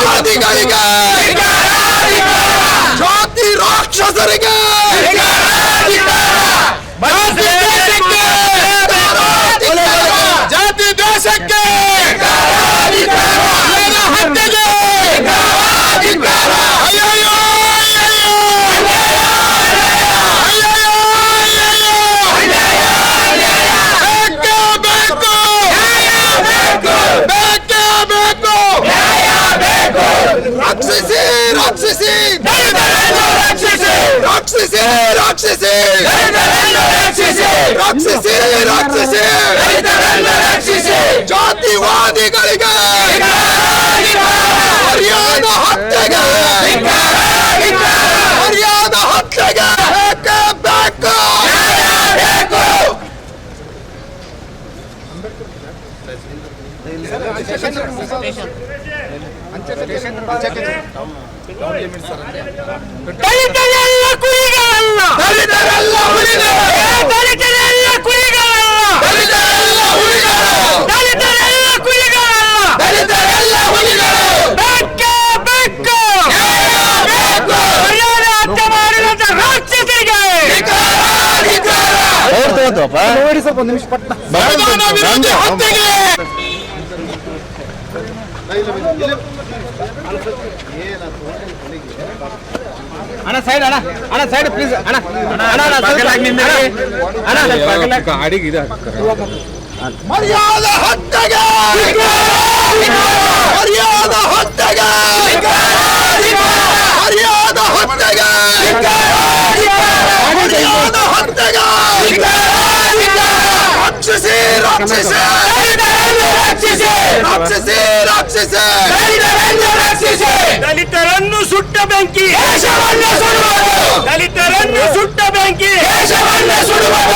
ಜಾತಿವಾದಿಗಳಿಗೆ ಜಾತಿ ರಾಕ್ಷಸರಿಗೆ ಜಾತಿ ದೇಶಕ್ಕೆ ಹತ್ಯೆಗೆ ರಾಕ್ಷಸಿ ರಾಕ್ಷಸಿ ರಾಕ್ಷಸಿ ರಾಕ್ಷಸಿ ರಾಕ್ಷಸಿ ರಾಕ್ಷಸಿ ಜಾತಿವಾದಿಗಳಿಗೆ ಮರ್ಯಾದ ಹತ್ಯೆಗೆ ಮರ್ಯಾದ ಹತ್ಯೆಗೆ ಬೇಕು ದಲಿತರೆಲ್ಲ ಕುರಿಗಳಲ್ಲ, ದಲಿತರೆಲ್ಲ ಹುಲಿಗಳು, ದಲಿತರೆಲ್ಲ ಕುರಿಗಳಲ್ಲ, ದಲಿತರೆಲ್ಲ ಹುಲಿಗಳು, ದಲಿತರೆಲ್ಲ ಕುರಿಗಳಲ್ಲ, ದಲಿತರೆಲ್ಲ ಹುಲಿಗಳು. ಬೇಕೇ ಬೇಕು, ಮರ್ಯಾದೆ ಹತ್ಯೆ ಮಾಡಿದಂತ ರಾಕ್ಷಸರಿಗೆ ನೋಡಿ ಸ್ವಲ್ಪ ನಿಮಿಷ ಪಟ್ಟ ಸಂವಿಧಾನ ವಿರೋಧಿ ಹತ್ಯೆಗೆ ಅಣ್ಣ ಸೈಡ್ ಅಣ್ಣ ಅಣ್ಣ ಸೈಡ್ ಪ್ಲೀಸ್ ಅಣ್ಣ ಗಾಡಿಗೆ ಮರ್ಯಾದ ಹತ್ಯೆಗೆ ಮರ್ಯಾದ ಹತ್ಯೆಗೆ ಮರ್ಯಾದ ಹತ್ಯೆಗೆ ಮರ್ಯಾದ ಹತ್ಯೆಗೆ ರಾಕ್ಷಸಿ ರಾಕ್ಷಸಿ ರಾಕ್ಷಸಿ ರಾಕ್ಷಸಿ ದಲಿತರನ್ನು ಸುಟ್ಟ ಬೆಂಕಿ, ದೇಶವನ್ನು ಸುಡುವರು, ದಲಿತರನ್ನು ಸುಟ್ಟ ಬೆಂಕಿ, ದೇಶವನ್ನು ಸುಡುವರು.